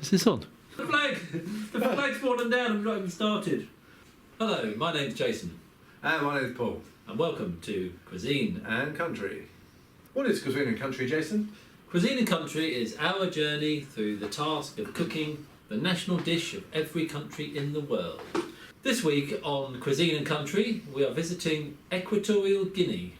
Is this on? The flag! The flag's fallen down and not even started. Hello, my name's Jason. And my name's Paul. And welcome to Cuisine. And Country. What is Cuisine and Country, Jason? Cuisine and Country is our journey through the task of cooking the national dish of every country in the world. This week on Cuisine and Country, we are visiting Equatorial Guinea.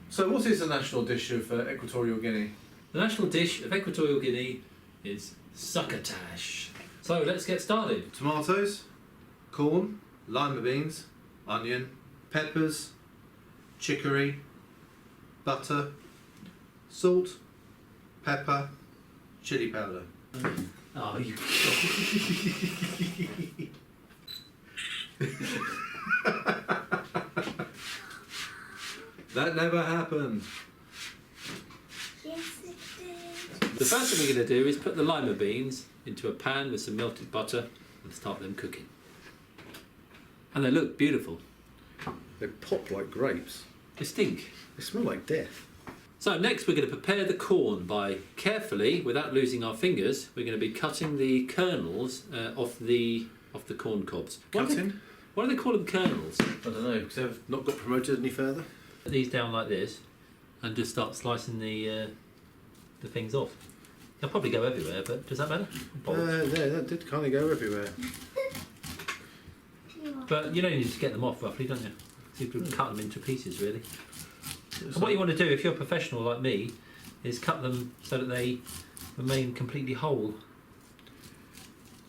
So what is the national dish of Equatorial Guinea? The national dish of Equatorial Guinea is Succotash. So let's get started. Tomatoes, corn, lima beans, onion, peppers, chicory, butter, salt, pepper, chili powder. Oh, you... That never happened. Yes, it did. The first thing we're going to do is put the lima beans into a pan with some melted butter and start them cooking. And they look beautiful. They pop like grapes. They stink. They smell like death. So next we're going to prepare the corn by carefully, without losing our fingers, we're going to be cutting the kernels off the corn cobs. Cutting? Why do they call them kernels? I don't know, because they've not got promoted any further. Put these down like this and just start slicing the things off. They'll probably go everywhere, but does that matter? That did kind of go everywhere. But you don't need to get them off roughly, don't you? So you can cut them into pieces, really. And what you want to do, if you're a professional like me, is cut them so that they remain completely whole.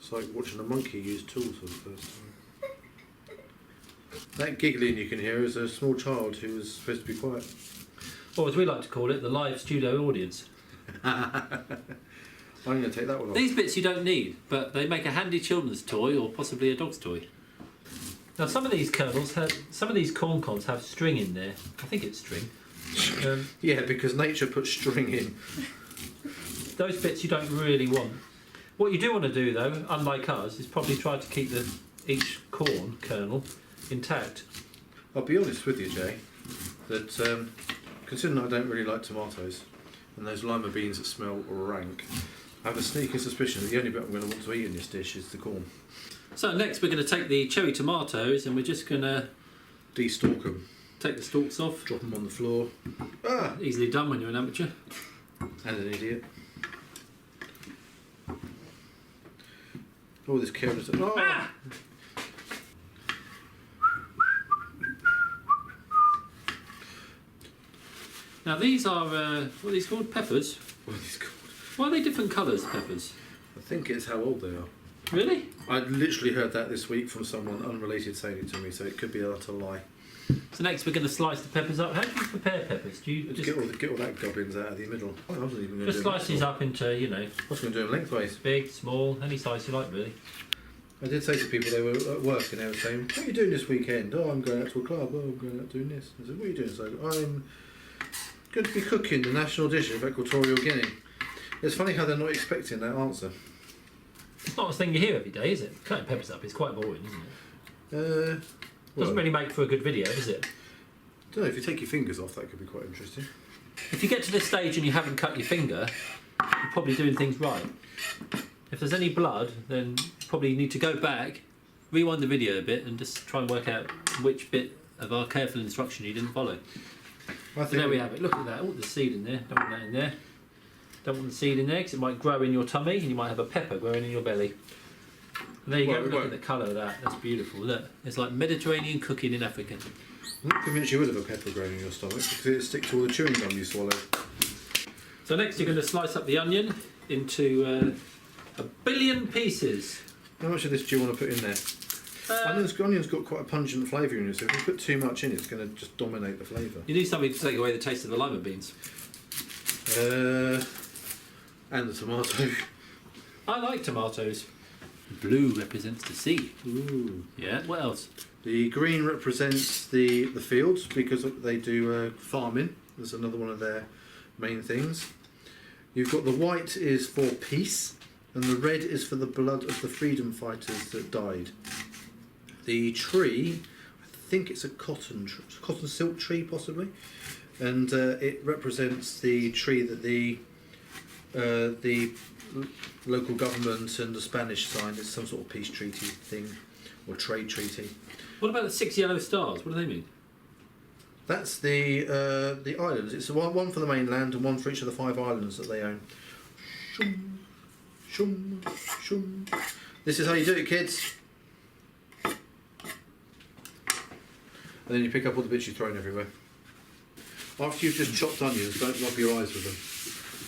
It's like watching a monkey use tools for the first time. That giggling you can hear is a small child who was supposed to be quiet. Or as we like to call it, the live studio audience. I'm going to take that one off. These bits you don't need, but they make a handy children's toy or possibly a dog's toy. Now some of these corn cobs have string in there. I think it's string. Yeah, because nature puts string in. Those bits you don't really want. What you do want to do though, unlike us, is probably try to keep each corn kernel intact. I'll be honest with you, Jay, that considering I don't really like tomatoes and those lima beans that smell rank, I have a sneaking suspicion that the only bit I'm going to want to eat in this dish is the corn. So next we're going to take the cherry tomatoes and we're just going to De-stalk them. take the stalks off. Drop them on the floor. Ah! Easily done when you're an amateur. And an idiot. Oh, this carrot. Oh! Ah! Now these are, what are these called? Peppers? What are these called? Why are they different colours, peppers? I think it's how old they are. Really? I literally heard that this week from someone unrelated saying it to me, so it could be a utter lie. So next we're going to slice the peppers up. How do you prepare peppers? Do you Just get all that gubbins out of the middle. I wasn't even going to just do slice these up into, you know, I was going to do them lengthways. big, small, any size you like really? I did say to people they were at work and they were saying, "What are you doing this weekend?" "Oh, I'm going out to a club." "Oh, I'm going out doing this." I said, "What are you doing?" "So I'm going to be cooking the national dish of Equatorial Guinea." It's funny how they're not expecting that answer. It's not a thing you hear every day, is it? Cutting peppers up is quite boring, isn't it? Doesn't really make for a good video, does it? I don't know, if you take your fingers off, that could be quite interesting. If you get to this stage and you haven't cut your finger, you're probably doing things right. If there's any blood, then you probably need to go back, rewind the video a bit and just try and work out which bit of our careful instruction you didn't follow. I So there we have it. Look at that. Oh, there's seed in there. Don't want that in there. Don't want the seed in there because it might grow in your tummy and you might have a pepper growing in your belly. And there you go. Look at the colour of that. That's beautiful. Look, it's like Mediterranean cooking in Africa. I'm not convinced you would have a pepper growing in your stomach because it sticks to all the chewing gum you swallow. So next you're going to slice up the onion into 1 billion pieces. How much of this do you want to put in there? Onion's got quite a pungent flavour in it, so if you put too much in, it's going to just dominate the flavour. You need something to take away the taste of the lima beans. And the tomato. I like tomatoes. Blue represents the sea. Ooh. Yeah, what else? The green represents the fields because they do farming. That's another one of their main things. You've got the white is for peace, and the red is for the blood of the freedom fighters that died. The tree, I think it's a cotton silk tree possibly, and it represents the tree that the local government and the Spanish signed. It's some sort of peace treaty thing or trade treaty. What about the 6 yellow stars? What do they mean? That's the islands. It's one for the mainland and one for each of the 5 islands that they own. Shum, shum, shum. This is how you do it, kids. And then you pick up all the bits you've thrown everywhere. After you've just chopped onions, don't rub your eyes with them.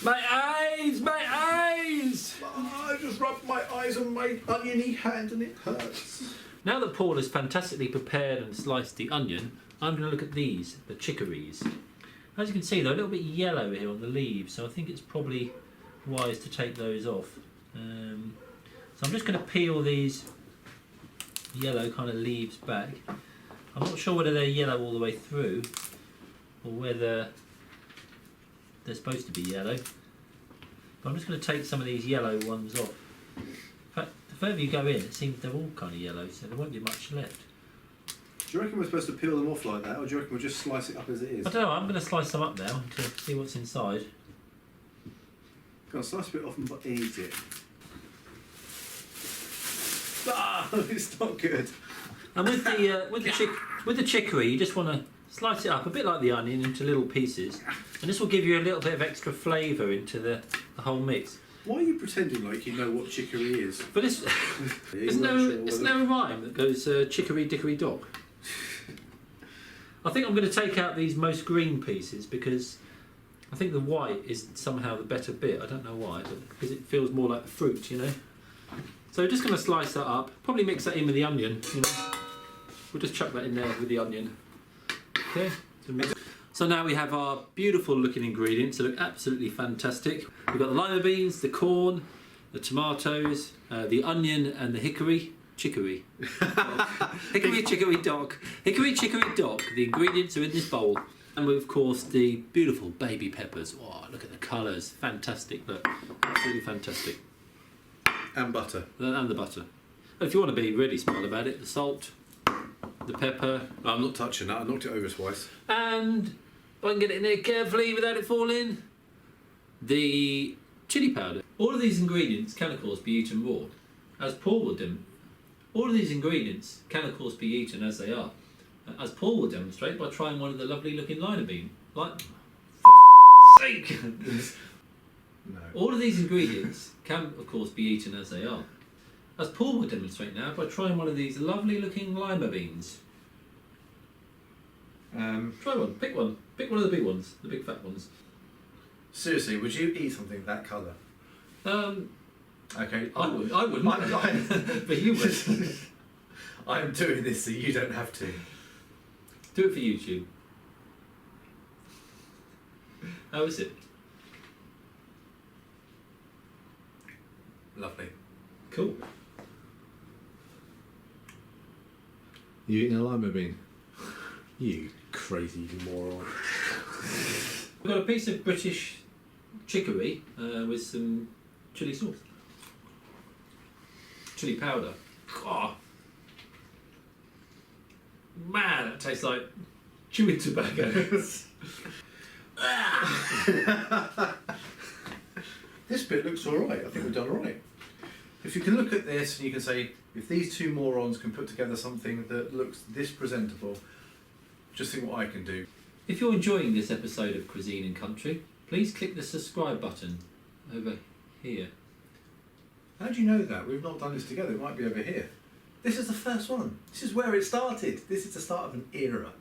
My eyes! My eyes! I just rubbed my eyes on my oniony hand and it hurts. Now that Paul has fantastically prepared and sliced the onion, I'm going to look at these, the chicories. As you can see, they're a little bit yellow here on the leaves, so I think it's probably wise to take those off. So I'm just going to peel these yellow kind of leaves back. I'm not sure whether they're yellow all the way through or whether they're supposed to be yellow. But I'm just going to take some of these yellow ones off. In fact, the further you go in, it seems they're all kind of yellow, so there won't be much left. Do you reckon we're supposed to peel them off like that, or do you reckon we'll just slice it up as it is? I don't know, I'm going to slice them up now to see what's inside. Go on, slice a bit off and eat it. Ah, it's not good. And with the chicory, you just want to slice it up a bit like the onion into little pieces, and this will give you a little bit of extra flavour into the whole mix. Why are you pretending like you know what chicory is? But it's isn't there a rhyme that goes chicory dickory dock? I think I'm going to take out these most green pieces because I think the white is somehow the better bit. I don't know why, but because it feels more like fruit, you know. So we're just going to slice that up. Probably mix that in with the onion. You know, we'll just chuck that in there with the onion. Okay. So now we have our beautiful looking ingredients. They look absolutely fantastic. We've got the lima beans, the corn, the tomatoes, the onion, and the hickory. Chicory. Hickory chicory dock. Hickory chicory dock. The ingredients are in this bowl. And of course the beautiful baby peppers. Oh, look at the colours. Fantastic. Look. Absolutely fantastic. And butter. And the butter. If you want to be really smart about it, the salt, the pepper. I'm not touching that. I knocked it over twice. And if I can get it in there carefully without it falling, the chilli powder. All of these ingredients can of course be eaten raw, as Paul will do. All of these ingredients can of course be eaten as they are, as Paul will demonstrate by trying one of the lovely looking lima bean. Like, for sake! No. All of these ingredients can of course be eaten as they are, as Paul will demonstrate now by trying one of these lovely looking lima beans. Try one, pick one of the big ones, the big fat ones. Seriously, would you eat something that colour? Okay. I wouldn't, but you would. I am doing this so you don't have to. Do it for YouTube. How is it? Lovely. Cool. You eating a lima bean? You crazy moron. We've got a piece of British chicory with some chilli sauce. Chilli powder. Oh. Man, that tastes like chewing tobacco. This bit looks alright. I think we've done alright. If you can look at this and you can say, if these two morons can put together something that looks this presentable, just think what I can do. If you're enjoying this episode of Cuisine and Country, please click the subscribe button over here. How do you know that? We've not done this together. It might be over here. This is the first one. This is where it started. This is the start of an era.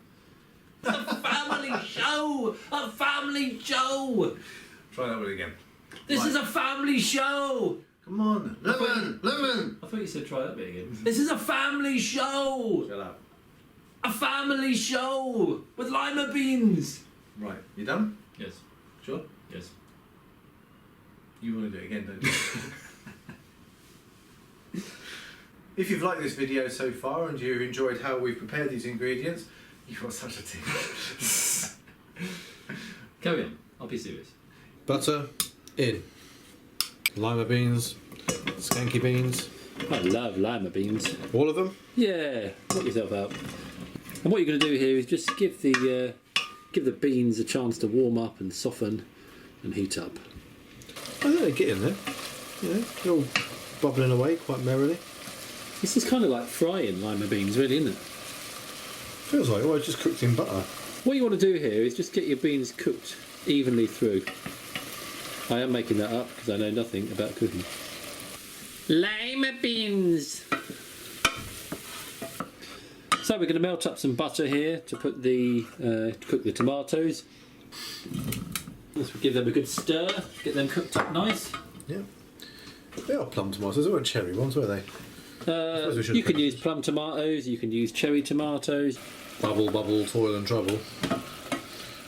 It's a family show! A family show! Try that one again. This Right. is a family show! Come on. Lemon! I thought you said try that bit again. This is a family show! Shut up. A family show! With lima beans! Right, you done? Yes. Sure? Yes. You want to do it again, don't you? If you've liked this video so far and you've enjoyed how we've prepared these ingredients, you've got such a team. Carry on. I'll be serious. Butter in. Lima beans, skanky beans. I love lima beans. All of them? Yeah, knock yourself out. And what you're going to do here is just give the beans a chance to warm up and soften and heat up. I think they get in there. Yeah, they're all bubbling away quite merrily. This is kind of like frying lima beans, really, isn't it? Feels like, well, it's just cooked in butter. What you want to do here is just get your beans cooked evenly through. I am making that up because I know nothing about cooking. Lima beans! So we're going to melt up some butter here to put the cook the tomatoes. Let's give them a good stir, get them cooked up nice. Yeah. They are plum tomatoes, they weren't cherry ones, were they? You can use plum tomatoes, you can use cherry tomatoes. Bubble, bubble, toil and trouble.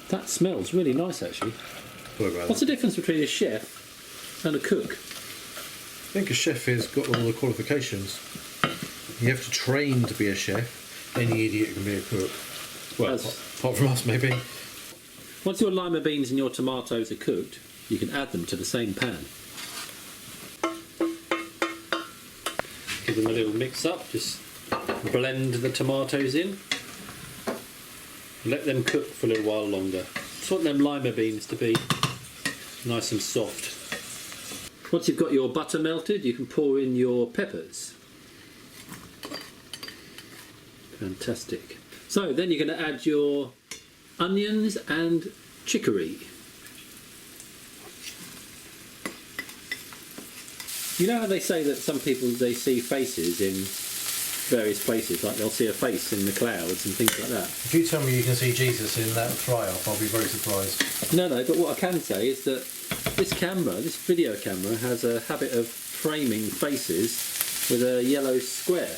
That smells really nice actually. Sorry about What's the difference between a chef and a cook? I think a chef has got all the qualifications. You have to train to be a chef. Any idiot can be a cook. Well, apart from us, maybe. Once your lima beans and your tomatoes are cooked, you can add them to the same pan. Give them a little mix up, just blend the tomatoes in. Let them cook for a little while longer. Just want them lima beans to be nice and soft. Once you've got your butter melted, you can pour in your peppers. Fantastic. So then you're going to add your onions and chicory. You know how they say that some people, they see faces in various places, like they'll see a face in the clouds and things like that. If you tell me you can see Jesus in that fry-off, I'll be very surprised. No, but what I can say is that this camera, this video camera, has a habit of framing faces with a yellow square.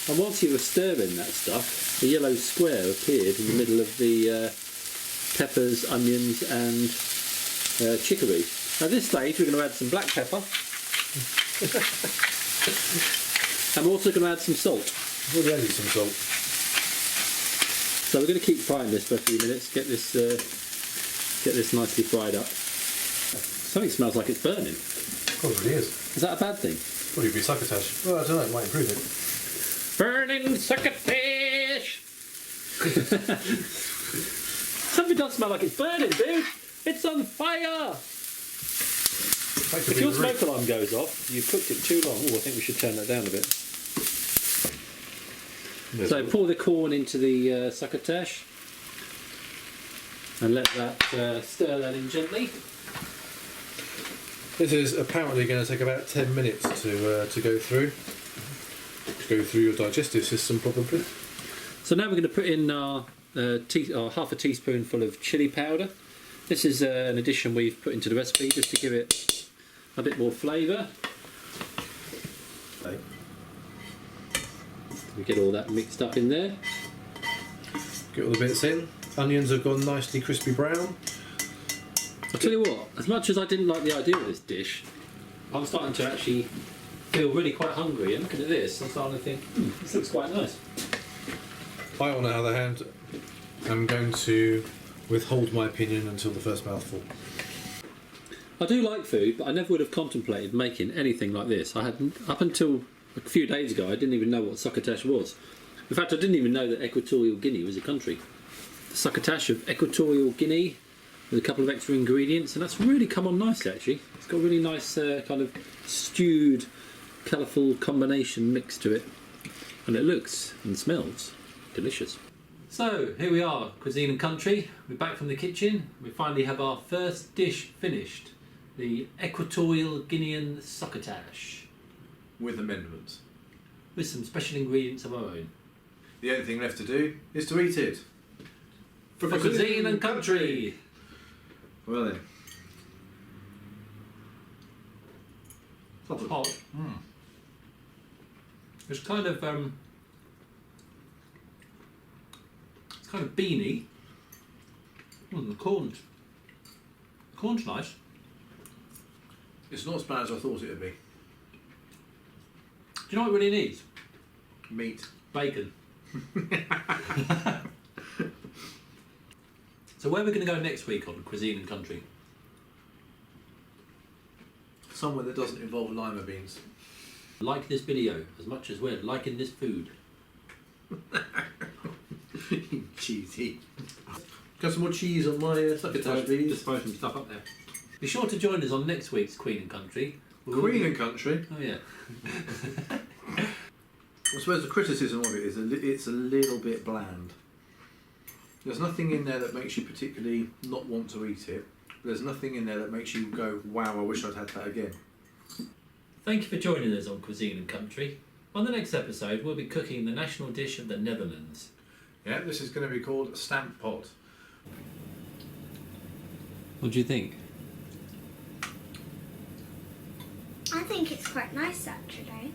And whilst you were stirring that stuff, a yellow square appeared in the middle of the peppers, onions and chicory. At this stage we're going to add some black pepper. And we're also going to add some salt. I've already added some salt. So we're going to keep frying this for a few minutes, get this nicely fried up. Something smells like it's burning. Probably is. Is that a bad thing? Probably be succotash. Well, I don't know, it might improve it. Burning succotash! Something does smell like it's burning, dude! It's on fire! If your smoke alarm goes off, you've cooked it too long. Oh, I think we should turn that down a bit. So pour the corn into the succotash and let that stir that in gently. This is apparently going to take about 10 minutes to go through. To go through your digestive system, probably. So now we're going to put in our half a teaspoonful of chilli powder. This is an addition we've put into the recipe just to give it a bit more flavour. Okay. We get all that mixed up in there. Get all the bits in. Onions have gone nicely crispy brown. I'll tell you what, as much as I didn't like the idea of this dish, I'm starting to actually feel really quite hungry, and looking at this, I'm starting to think, this looks quite nice. I, on the other hand, am going to withhold my opinion until the first mouthful. I do like food, but I never would have contemplated making anything like this. I had, up until a few days ago, I didn't even know what succotash was. In fact, I didn't even know that Equatorial Guinea was a country. The succotash of Equatorial Guinea with a couple of extra ingredients, and that's really come on nicely actually. It's got a really nice kind of stewed, colourful combination mix to it, and it looks and smells delicious. So here we are, Cuisine and Country. We're back from the kitchen. We finally have our first dish finished, the Equatorial Guinean succotash, With amendments. with some special ingredients of our own. The only thing left to do is to eat it. For Cuisine and Country. Well then. Hot. It's kind of it's kind of beany. The corn's nice. It's not as bad as I thought it would be. Do you know what it really needs? Meat. Bacon. So where are we going to go next week on Cuisine and Country? Somewhere that doesn't involve lima beans. Like this video as much as we're liking this food. Cheesy. Got some more cheese on my succotash, please. Just throw some stuff up there. Be sure to join us on next week's Queen and Country, Queen and country. Oh yeah. I suppose the criticism of it is it's a little bit bland. There's nothing in there that makes you particularly not want to eat it. There's nothing in there that makes you go, wow, I wish I'd had that again. Thank you for joining us on Cuisine and Country. On the next episode, we'll be cooking the national dish of the Netherlands. Yeah, this is going to be called stamp pot. What do you think? I think it's quite nice actually.